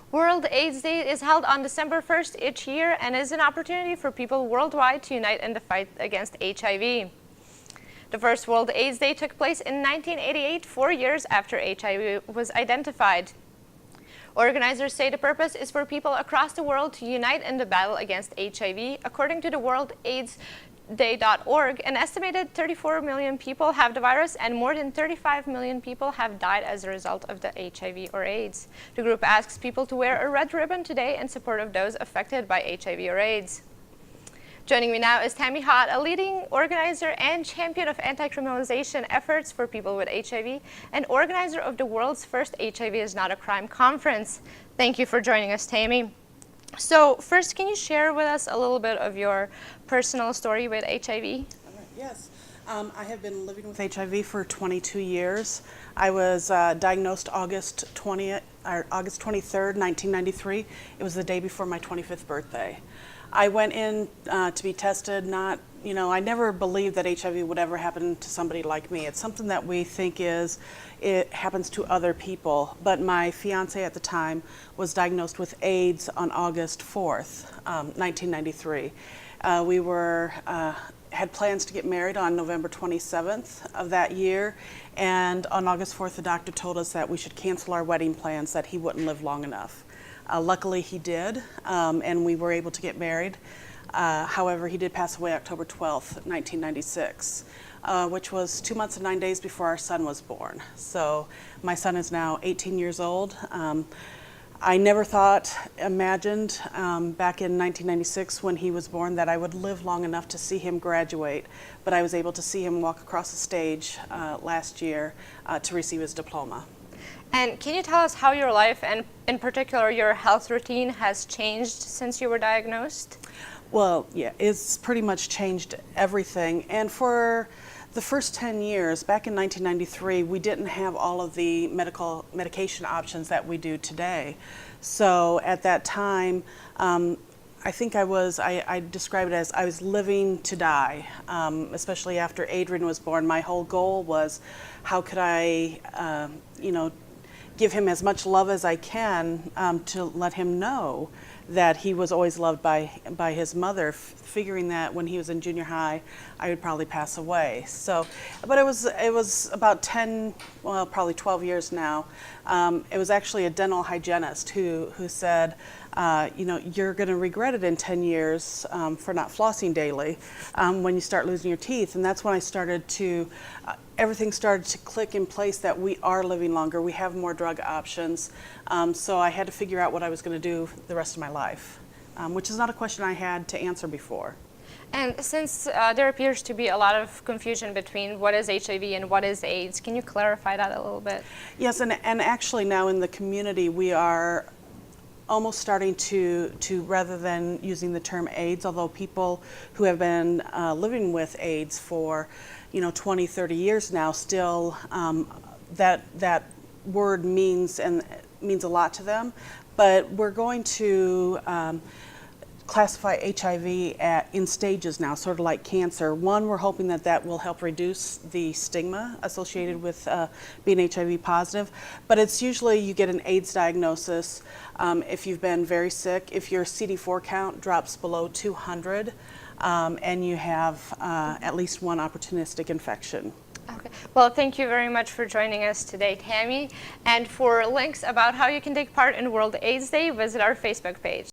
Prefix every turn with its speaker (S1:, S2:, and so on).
S1: World AIDS Day is held on December 1st each year and is an opportunity for people worldwide to unite in the fight against HIV. The first World AIDS Day took place in 1988, 4 years after HIV was identified. Organizers say the purpose is for people across the world to unite in the battle against HIV. According to the WorldAIDSDay.org, an estimated 34 million people have the virus and more than 35 million people have died as a result of the HIV or AIDS. The group asks people to wear a red ribbon today in support of those affected by HIV or AIDS. Joining me now is Tami Haught, a leading organizer and champion of anti-criminalization efforts for people with HIV, and organizer of the world's first HIV is Not a Crime conference. Thank you for joining us, Tami. So first, can you share with us a little bit of your personal story with HIV?
S2: Yes. I have been living with HIV for 22 years. I was diagnosed August 23rd, 1993. It was the day before my 25th birthday. I went in to be tested. I never believed that HIV would ever happen to somebody like me. It's something that we think it happens to other people. But my fiance at the time was diagnosed with AIDS on August 4th, 1993. We had plans to get married on November 27th of that year, and on August 4th the doctor told us that we should cancel our wedding plans, that he wouldn't live long enough. Luckily he did, and we were able to get married. However, he did pass away October 12th, 1996, which was 2 months and 9 days before our son was born. So my son is now 18 years old. I never imagined back in 1996 when he was born that I would live long enough to see him graduate, but I was able to see him walk across the stage last year to receive his diploma.
S1: And can you tell us how your life, and in particular your health routine, has changed since you were diagnosed?
S2: Well, yeah, it's pretty much changed everything. And for the first 10 years, back in 1993, we didn't have all of the medication options that we do today. So at that time, I think I describe it as I was living to die, especially after Adrian was born. My whole goal was, how could I, give him as much love as I can to let him know that he was always loved by his mother, figuring that when he was in junior high, I would probably pass away. So, but it was about probably 12 years now. It was actually a dental hygienist who said, you're going to regret it in 10 years for not flossing daily when you start losing your teeth. And that's when I started to, everything started to click in place that we are living longer. We have more drug options. So I had to figure out what I was going to do the rest of my life, which is not a question I had to answer before.
S1: And since there appears to be a lot of confusion between what is HIV and what is AIDS, can you clarify that a little bit?
S2: Yes, and actually now in the community we are almost starting to rather than using the term AIDS, although people who have been living with AIDS for 20, 30 years now, still that word means a lot to them. But we're going to classify HIV in stages now, sort of like cancer. One, we're hoping that will help reduce the stigma associated with being HIV positive. But it's usually you get an AIDS diagnosis if you've been very sick, if your CD4 count drops below 200, and you have at least one opportunistic infection.
S1: Okay. Well, thank you very much for joining us today, Tami. And for links about how you can take part in World AIDS Day, visit our Facebook page.